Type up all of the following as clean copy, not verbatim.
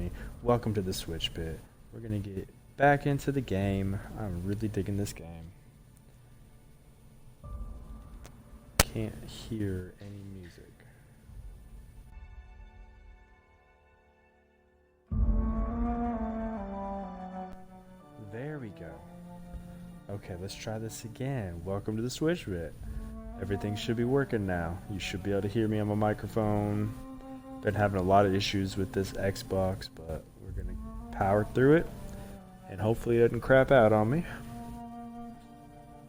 me. Welcome to the Switch Pit. We're gonna get back into the game. I'm really digging this game. Can't hear any music. There we go. Okay, let's try this again. Welcome to the Switch Pit. Everything should be working now. You should be able to hear me on my microphone. Been having a lot of issues with this Xbox, but we're gonna power through it, and hopefully it doesn't crap out on me.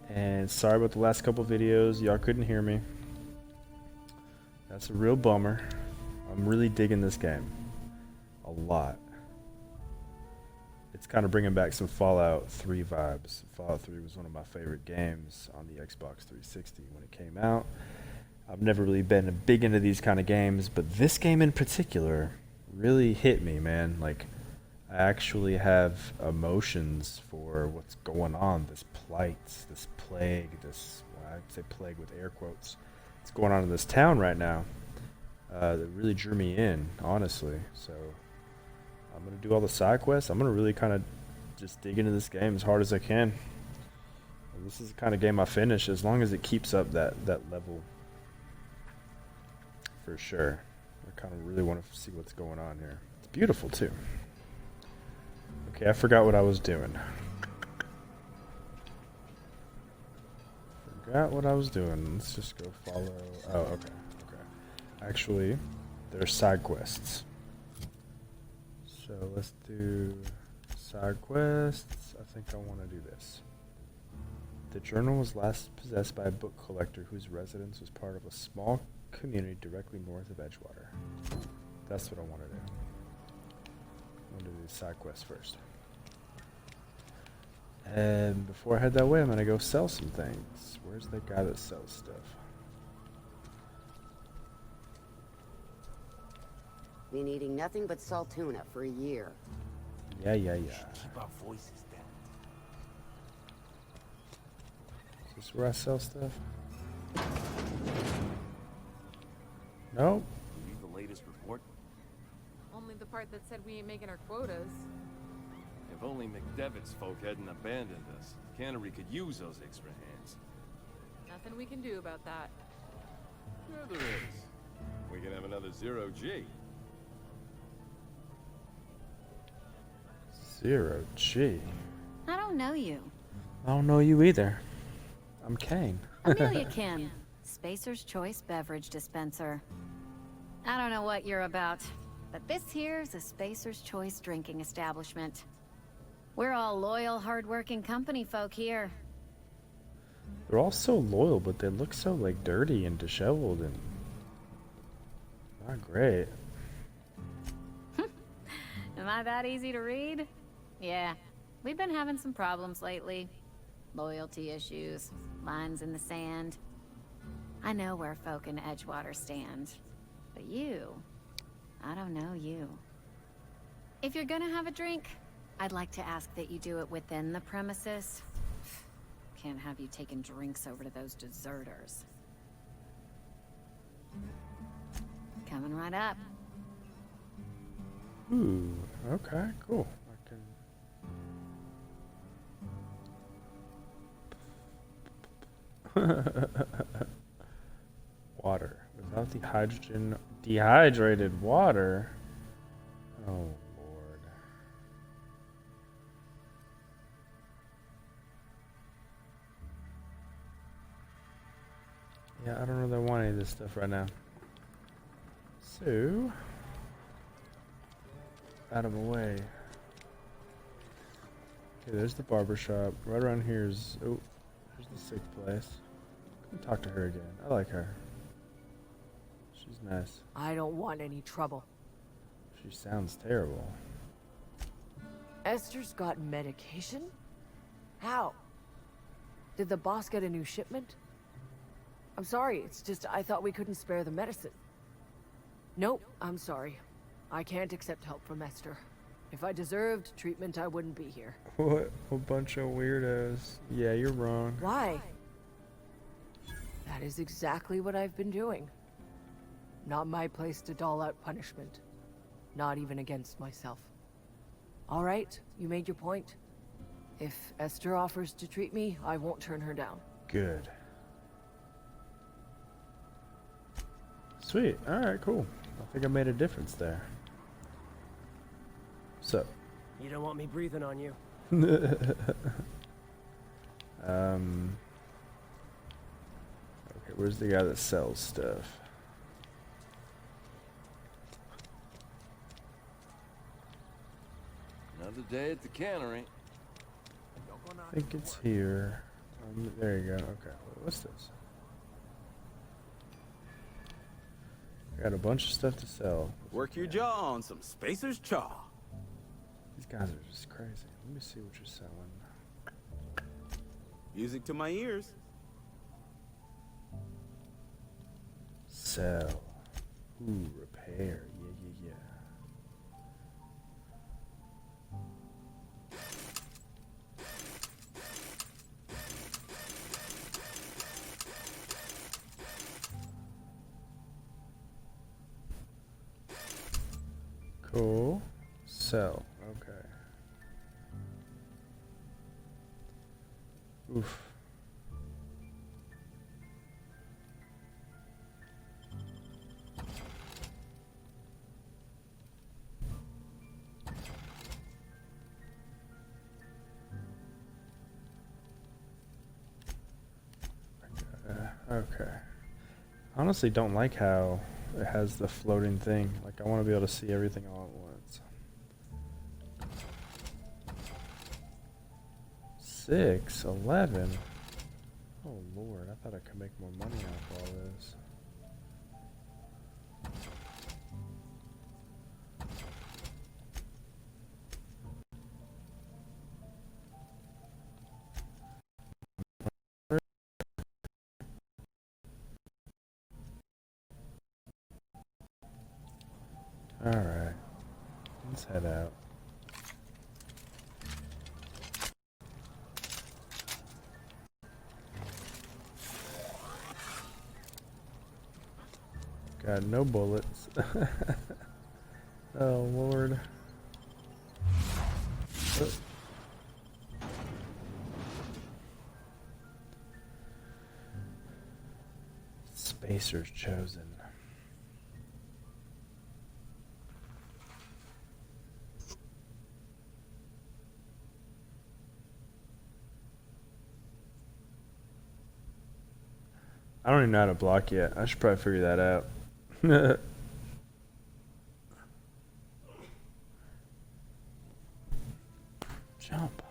And sorry about the last couple videos, y'all couldn't hear me. That's a real bummer. I'm really digging this game a lot. It's kind of bringing back some Fallout 3 vibes. Fallout 3 was one of my favorite games on the Xbox 360 when it came out. I've never really been big into these kind of games, but this game in particular really hit me, man. Like, I actually have emotions for what's going on. This plight, this plague, well, I'd say plague with air quotes. It's going on in this town right now. That really drew me in, honestly. So I'm going to do all the side quests. I'm going to really kind of just dig into this game as hard as I can. And this is the kind of game I finish as long as it keeps up that level. For sure. I kind of really want to see what's going on here. It's beautiful too. Okay, I forgot what I was doing. Let's just go follow. Oh, okay. Actually, there's side quests. So let's do side quests. I think I want to do this. The journal was last possessed by a book collector whose residence was part of a small community directly north of Edgewater. That's what I want to do. I'm going to do these side quests first. And before I head that way, I'm going to go sell some things. Where's the guy that sells stuff? Been eating nothing but salt tuna for a year. Yeah. Keep our voices down. Is this where I sell stuff? Nope. Read the latest report. Only the part that said we ain't making our quotas. If only McDevitt's folk hadn't abandoned us. Cannery could use those extra hands. Nothing we can do about that. Sure there is. We can have another 0G. 0G. I don't know you. I don't know you either. I'm Kane. Amelia Kim, Spacers Choice Beverage Dispenser. I don't know what you're about, but this here's a Spacers Choice drinking establishment. We're all loyal, hard-working company folk here. They're all so loyal, but they look so like dirty and disheveled and not great. Am I that easy to read? Yeah, we've been having some problems lately. Loyalty issues, lines in the sand. I know where folk in Edgewater stand, but you, I don't know you. If you're gonna have a drink, I'd like to ask that you do it within the premises. Can't have you taking drinks over to those deserters. Coming right up. Ooh, okay, cool. I can... Water. Without the hydrogen, dehydrated water. Oh, Lord. Yeah, I don't really want any of this stuff right now. So, out of the way. Okay, there's the barber shop. Right around here is, oh, there's the sick place. Come talk to her again. I like her. She's nice. I don't want any trouble. She sounds terrible. Esther's got medication? How? Did the boss get a new shipment? I'm sorry, it's just I thought we couldn't spare the medicine. Nope, I'm sorry. I can't accept help from Esther. If I deserved treatment, I wouldn't be here. What a bunch of weirdos. Yeah, you're wrong. Why? That is exactly what I've been doing. Not my place to dole out punishment. not even against myself. All right, you made your point. If Esther offers to treat me, I won't turn her down. Good. Sweet. Alright, cool. I think I made a difference there. So. You don't want me breathing on you. Okay, where's the guy that sells stuff? Another day at the cannery. I think it's here. There you go. Okay, what's this? Got a bunch of stuff to sell. Work your jaw on some Spacers Chaw. These guys are just crazy. Let me see what you're selling. Music to my ears. Sell. Ooh, repair. Yeah. Cool. Sell. Okay. Oof. Okay. I honestly don't like how it has the floating thing. Like, I want to be able to see everything all at once. 6, 11. Oh Lord, I thought I could make more money off all this. Alright, let's head out. Got no bullets. Oh Lord. Oh. Spacers chosen. I don't even know how to block yet. I should probably figure that out. Jump.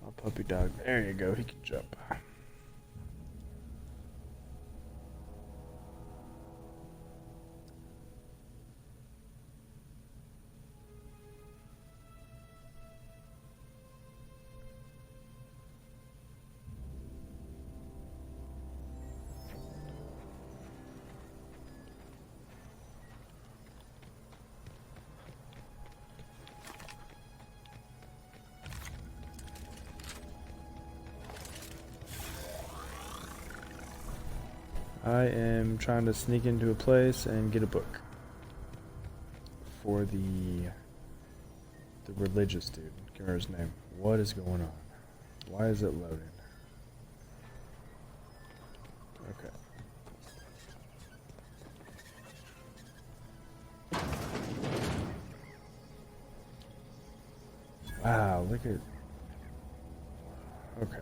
Oh, puppy dog. There you go. He can jump. I am trying to sneak into a place and get a book for the religious dude. Can't remember his name. What is going on? Why is it loading? Okay. Wow, look at... Okay.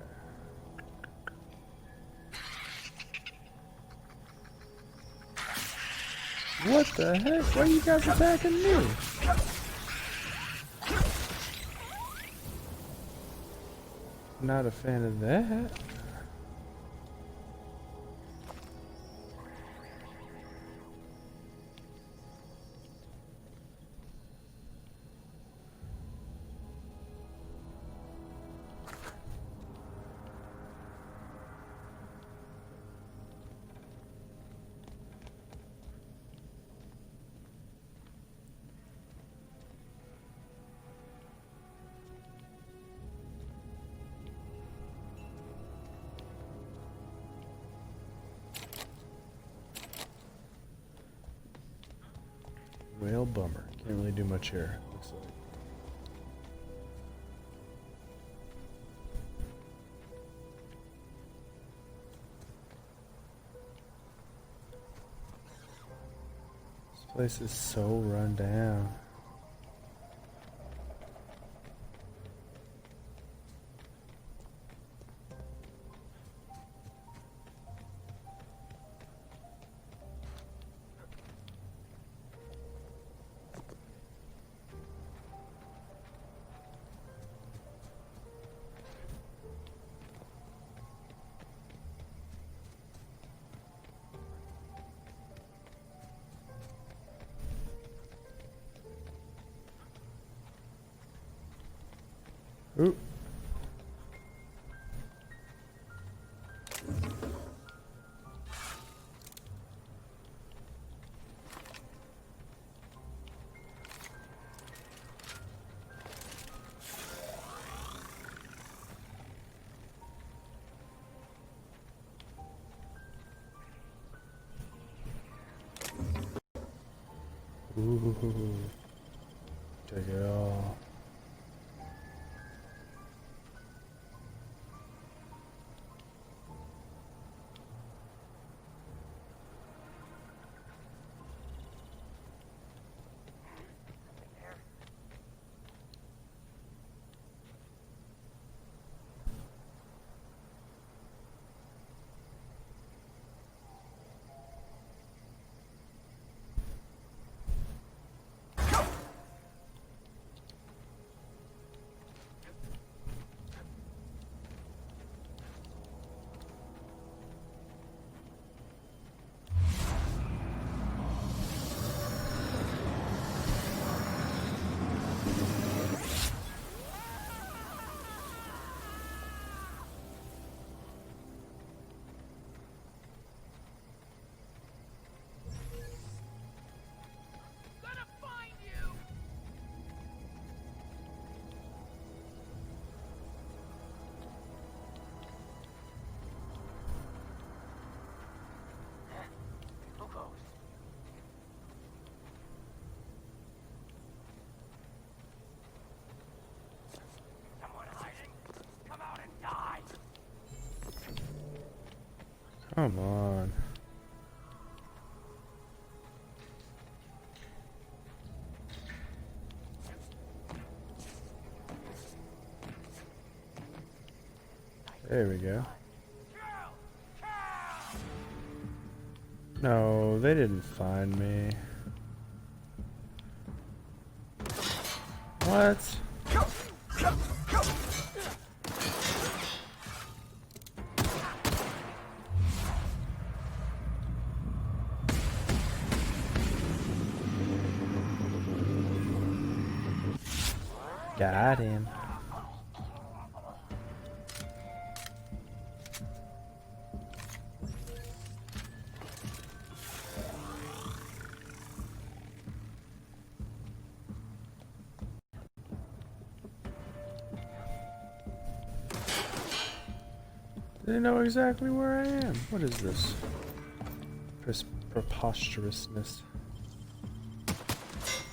What the heck? Why are you guys attacking me? Not a fan of that. Whale bummer. Can't really do much here, looks like. This place is so run down. Ooh. Ooh. Take it all. Come on. There we go. No, they didn't find me. What? Got him. They know exactly where I am. What is this? Preposterousness.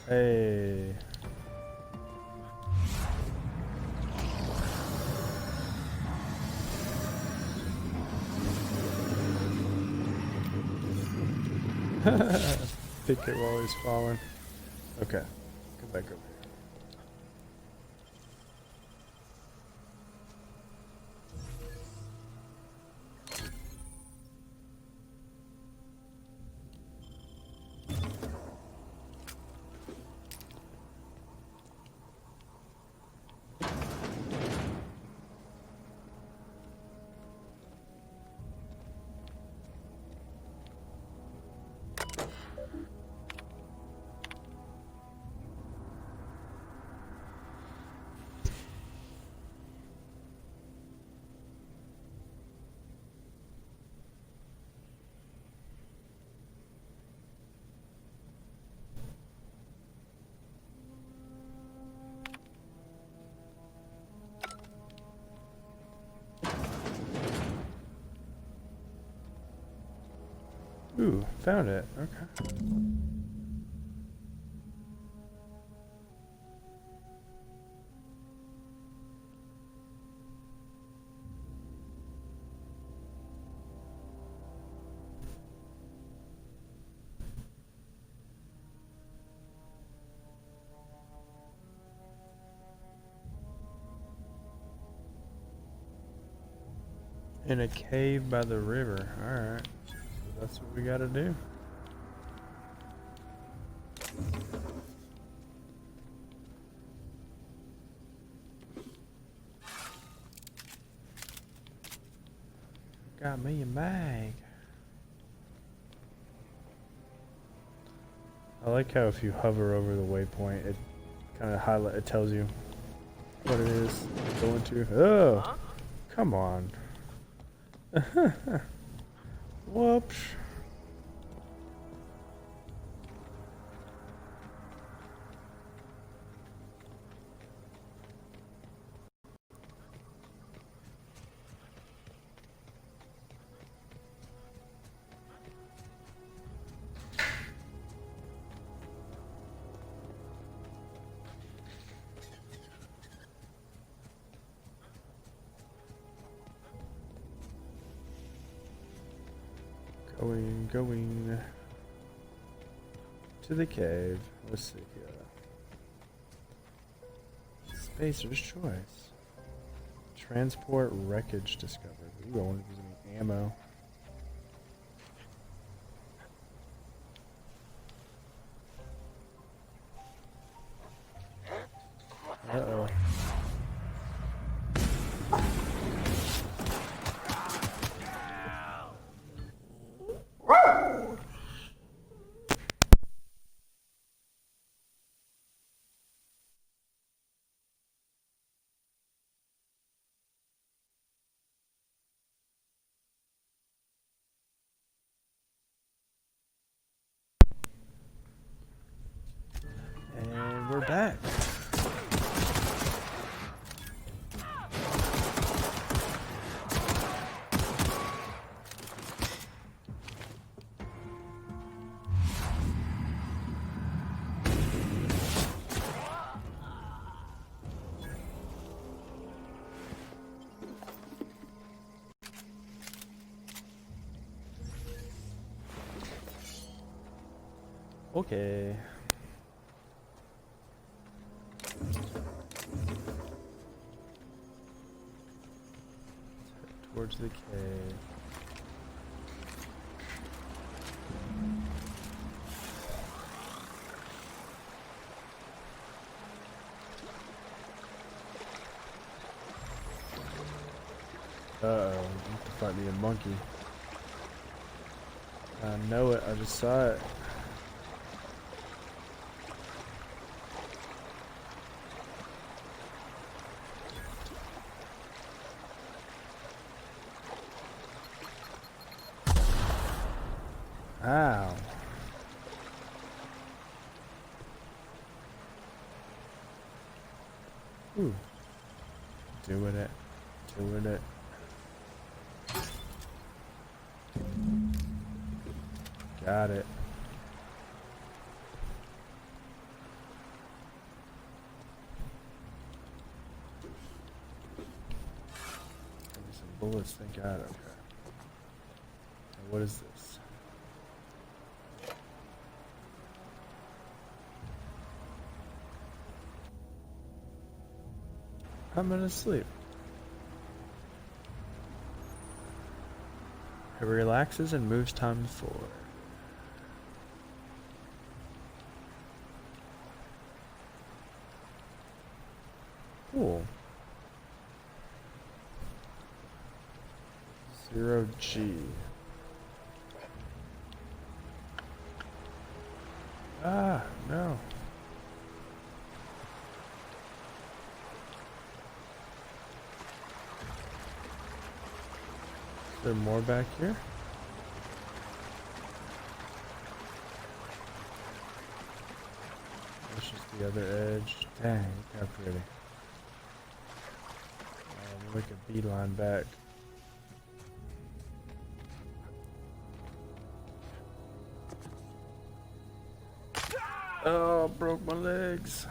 Hey. Pick it while he's falling. Okay, come back over here. Ooh, found it. Okay. In a cave by the river. Alright. So that's what we gotta do. Got me a mag. I like how if you hover over the waypoint, it kind of it tells you what it is going to. Oh, come on. Whoops. Going to the cave. Let's see here. Spacers Choice. Transport wreckage discovered. Ooh, I wonder if there's any ammo. Uh-oh. And we're back. Okay. Towards the cave. Uh-oh, you can fight me a monkey. I know it, I just saw it. Ow. Ooh. Doing it. Doing it. Got it. Maybe some bullets, thank God. Okay. Now what is this? I'm gonna sleep. It relaxes and moves time forward. Cool. 0G. Ah, no. Is there more back here? That's just the other edge. Dang, look how pretty. Make a beeline back. Oh, broke my legs.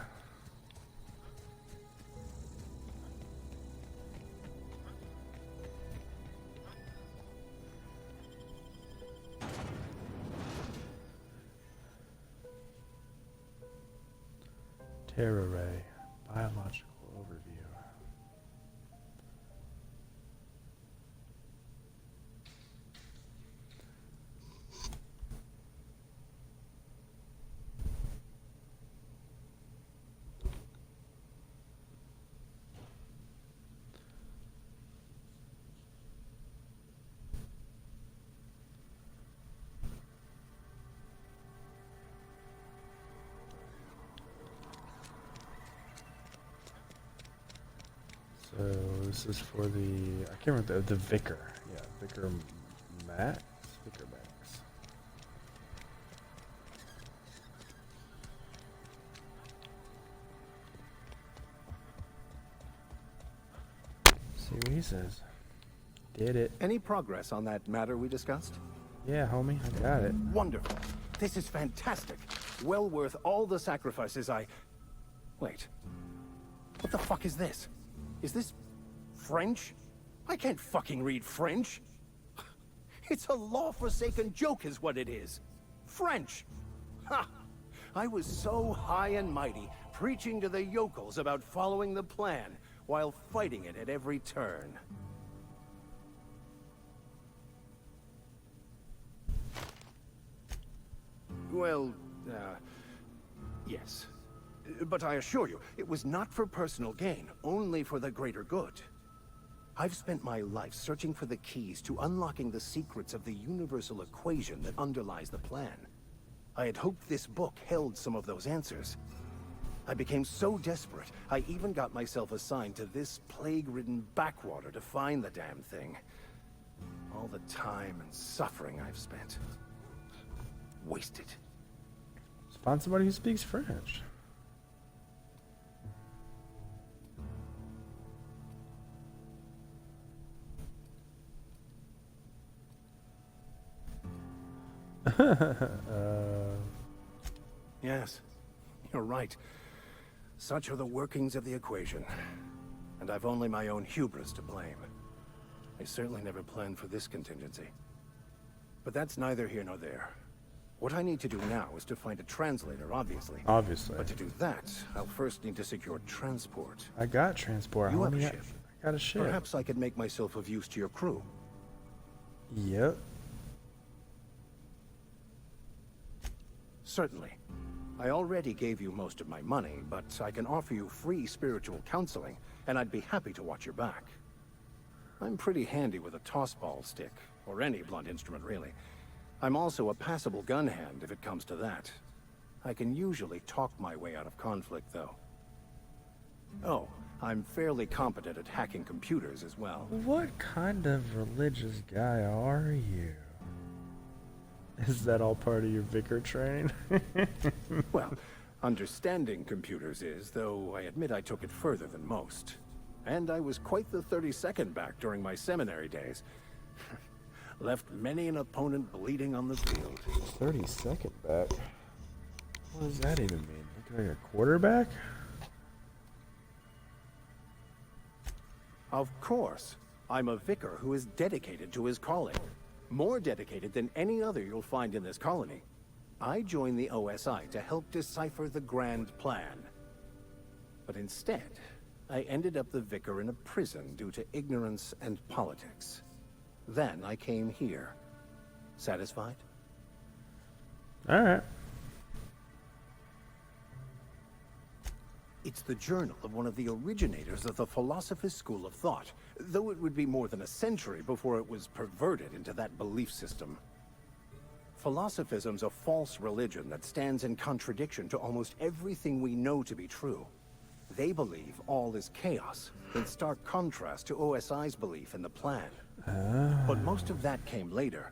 Terror ray, biological overview. So this is for the, I can't remember, the Vicar. Yeah, Vicar Max? Vicar Max. See what he says. Did it. Any progress on that matter we discussed? Yeah, homie, I got it. Wonderful. This is fantastic. Well worth all the sacrifices I... Wait. What the fuck is this? Is this French? I can't fucking read French. It's a law-forsaken joke is what it is. French. Ha! I was so high and mighty, preaching to the yokels about following the plan, while fighting it at every turn. Well, yes. But I assure you, it was not for personal gain, only for the greater good. I've spent my life searching for the keys to unlocking the secrets of the universal equation that underlies the plan. I had hoped this book held some of those answers. I became so desperate, I even got myself assigned to this plague-ridden backwater to find the damn thing. All the time and suffering I've spent. Wasted. Let's find somebody who speaks French. Yes, you're right. Such are the workings of the equation. And I've only my own hubris to blame. I certainly never planned for this contingency. But that's neither here nor there. What I need to do now is to find a translator, obviously. Obviously. But to do that, I'll first need to secure transport. I got transport. You have a homie. ship. I got a ship. Perhaps I could make myself of use to your crew. Yep. Certainly. I already gave you most of my money, but I can offer you free spiritual counseling, and I'd be happy to watch your back. I'm pretty handy with a tossball stick, or any blunt instrument, really. I'm also a passable gun hand, if it comes to that. I can usually talk my way out of conflict, though. Oh, I'm fairly competent at hacking computers as well. What kind of religious guy are you? Is that all part of your vicar train? Well, understanding computers is, though I admit I took it further than most. And I was quite the 32nd back during my seminary days. Left many an opponent bleeding on the field. 32nd back? What does that even mean? Like a quarterback? Of course. I'm a vicar who is dedicated to his calling. More dedicated than any other you'll find in this colony. I joined the OSI to help decipher the grand plan. But instead, I ended up the vicar in a prison due to ignorance and politics. Then I came here. Satisfied? Alright. It's the journal of one of the originators of the Philosopher's School of Thought, though it would be more than a century before it was perverted into that belief system. Philosophism's a false religion that stands in contradiction to almost everything we know to be true. They believe all is chaos, in stark contrast to OSI's belief in the plan. But most of that came later.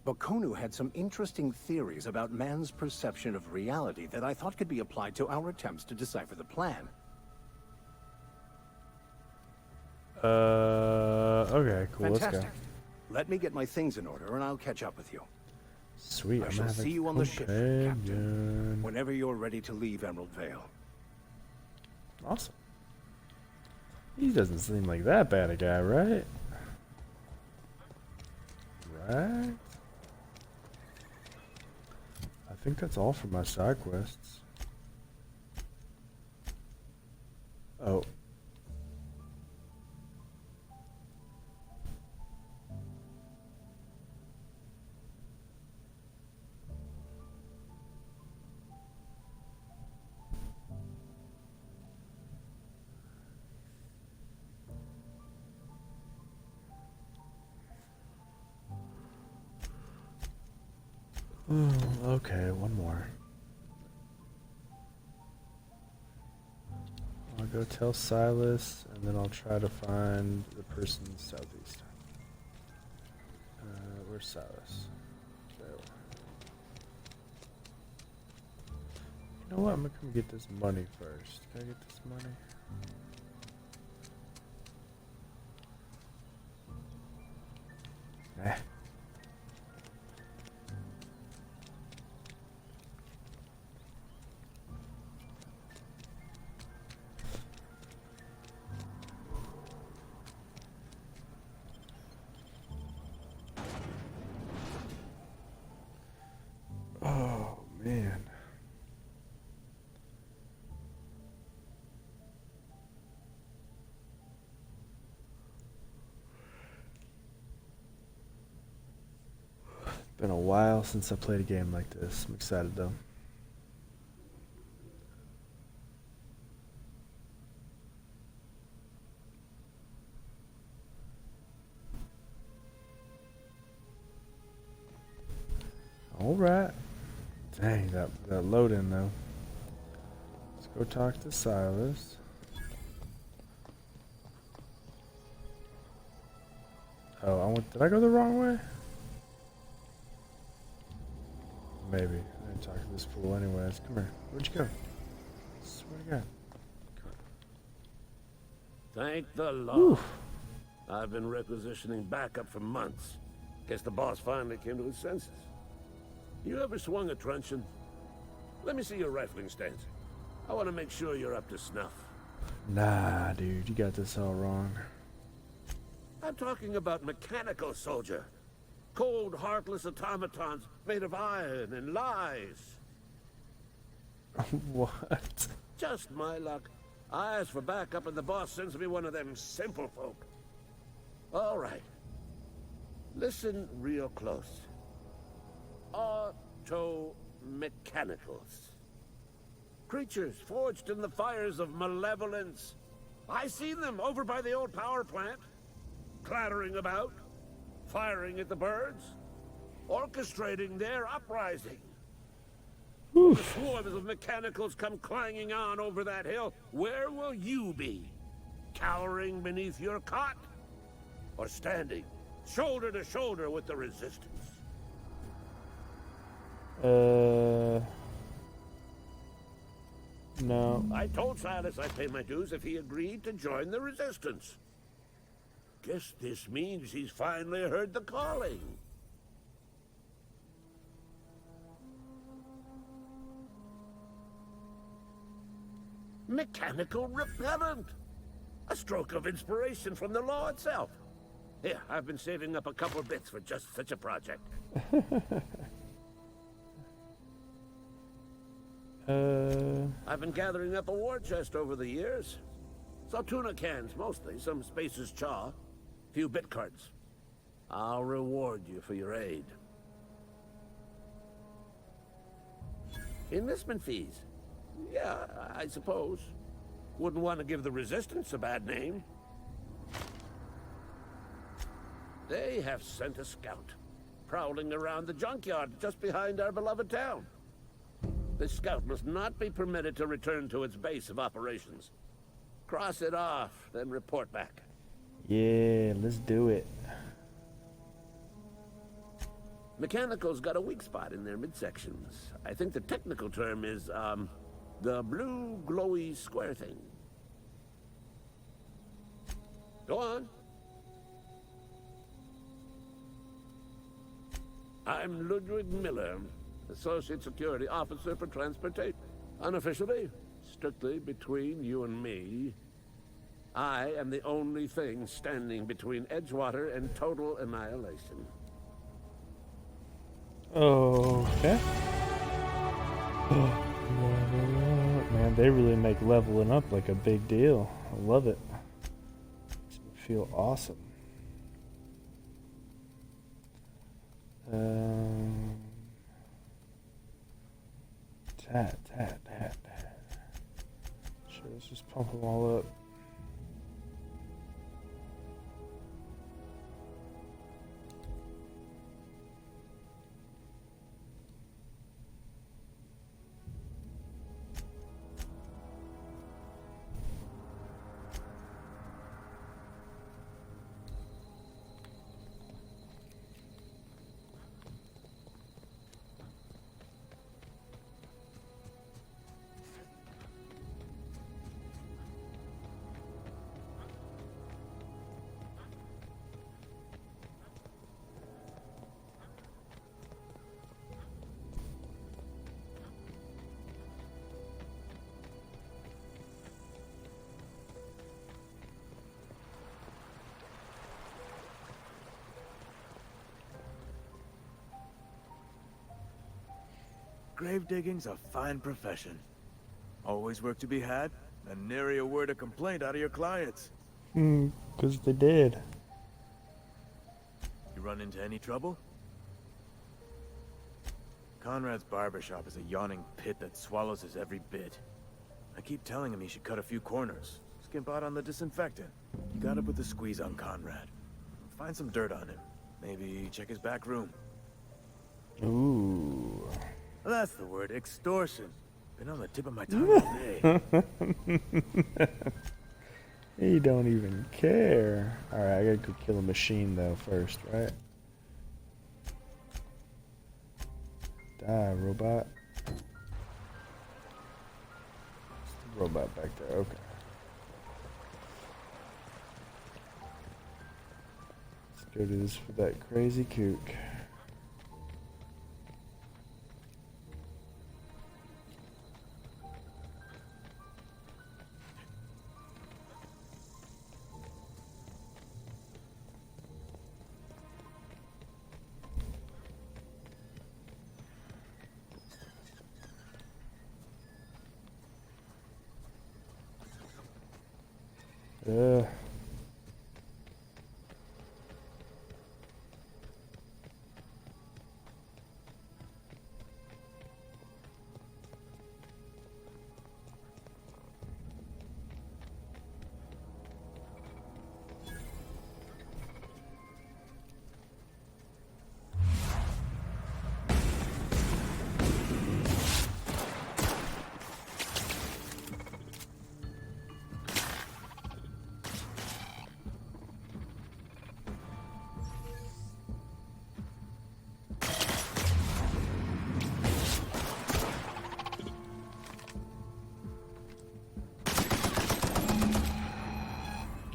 Bakonu had some interesting theories about man's perception of reality that I thought could be applied to our attempts to decipher the plan. Okay, cool. Fantastic. Let's go. Let me get my things in order and I'll catch up with you. Sweet. I I'm shall gonna have see a you on the ship, Captain. companion. Whenever you're ready to leave Emerald Vale. Awesome. He doesn't seem like that bad a guy, right? Right? I think that's all for my side quests. Oh. Okay, one more. I'll go tell Silas, and then I'll try to find the person southeast. Where's Silas? There. You know what? I'm gonna come get this money first. Can I get this money? Nah. Oh, man. It's been a while since I played a game like this. I'm excited though. All right. Dang, that load in though. Let's go talk to Silas. Oh, did I go the wrong way? Maybe. I didn't talk to this fool anyways. Come here. Where'd you go? Swear to God. Thank the Lord. Oof. I've been requisitioning backup for months. Guess the boss finally came to his senses. You ever swung a truncheon? Let me see your rifling stance. I want to make sure you're up to snuff. Nah, dude. You got this all wrong. I'm talking about mechanical soldier. Cold, heartless automatons made of iron and lies. What? Just my luck. I ask for backup and the boss sends me one of them simple folk. All right. Listen real close. Auto-mechanicals. Creatures forged in the fires of malevolence. I seen them over by the old power plant. Clattering about. Firing at the birds. Orchestrating their uprising. The swarms of mechanicals come clanging on over that hill. Where will you be? Cowering beneath your cot? Or standing shoulder to shoulder with the resistance? No. I told Silas I'd pay my dues if he agreed to join the resistance. Guess this means he's finally heard the calling. Mechanical repellent! A stroke of inspiration from the law itself. Here, I've been saving up a couple bits for just such a project. I've been gathering up a war chest over the years. Saltuna cans, mostly. Some Spacers Chaw. Few bit cards. I'll reward you for your aid. Enlistment fees. Yeah, I suppose. Wouldn't want to give the Resistance a bad name. They have sent a scout, prowling around the junkyard just behind our beloved town. This scout must not be permitted to return to its base of operations. Cross it off, then report back. Yeah, let's do it. Mechanical's got a weak spot in their midsections. I think the technical term is, the blue glowy square thing. Go on. I'm Ludwig Miller, Associate Security Officer for Transportation. Unofficially, strictly between you and me, I am the only thing standing between Edgewater and total annihilation. Okay. Man, they really make leveling up like a big deal. I love it. Makes me feel awesome. Tat. Sure, let's just pump them all up. grave digging's a fine profession. Always work to be had, and nary a word of complaint out of your clients. 'Cause they did. You run into any trouble? Conrad's barbershop is a yawning pit that swallows his every bit. I keep telling him he should cut a few corners. Skimp out on the disinfectant. You gotta put the squeeze on Conrad. Find some dirt on him. Maybe check his back room. Ooh. That's the word, extortion. Been on the tip of my tongue all day. He don't even care. Alright, I gotta go kill a machine though first, right? Die, robot. It's the robot back there, okay. Let's go do this for that crazy kook.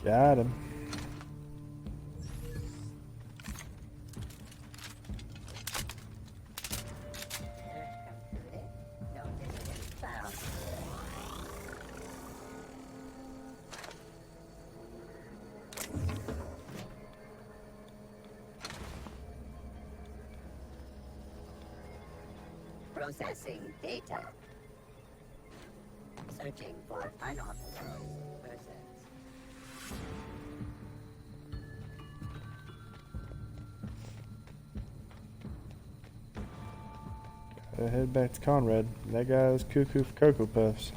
Got him. Processing data. Searching for unauthorized persons. Gotta head back to Conrad. That guy was cuckoo for Cocoa Puffs.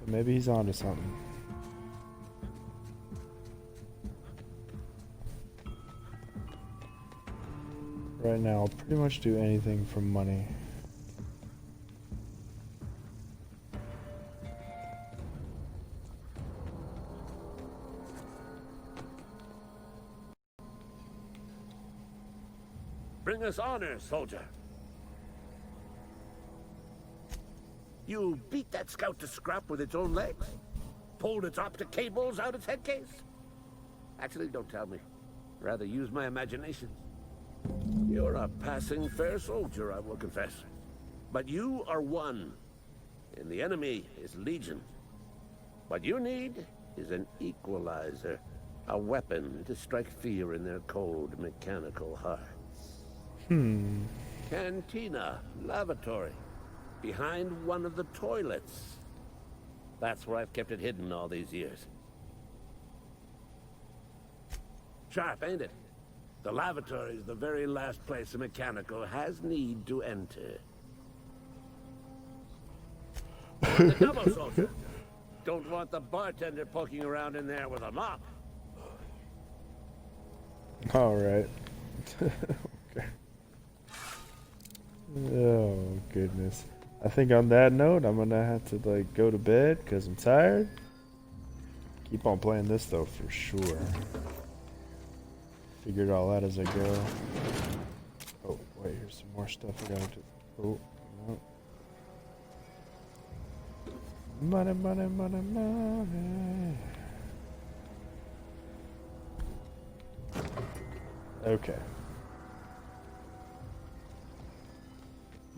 But maybe he's onto something. Right now, I'll pretty much do anything for money. Bring us honor, soldier. You beat that scout to scrap with its own legs? Pulled its optic cables out its head case? Actually, don't tell me. Rather use my imagination. You're a passing fair soldier, I will confess. But you are one, and the enemy is legion. What you need is an equalizer, a weapon to strike fear in their cold, mechanical hearts. Cantina, lavatory, behind one of the toilets. That's where I've kept it hidden all these years. Sharp, ain't it? The lavatory is the very last place a mechanical has need to enter. The double soldier. Don't want the bartender poking around in there with a mop. Alright. Okay. Oh, goodness. I think on that note, I'm gonna have to, like, go to bed because I'm tired. Keep on playing this, though, for sure. Figure it all out as I go. Oh, wait, here's some more stuff I gotta do. Oh, no. Money, money, money, money. Okay.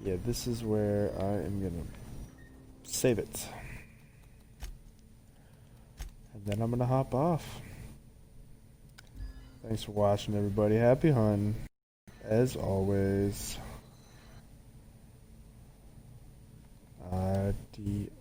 Yeah, this is where I am gonna save it. And then I'm gonna hop off. Thanks for watching, everybody. Happy hunting, as always. Adios.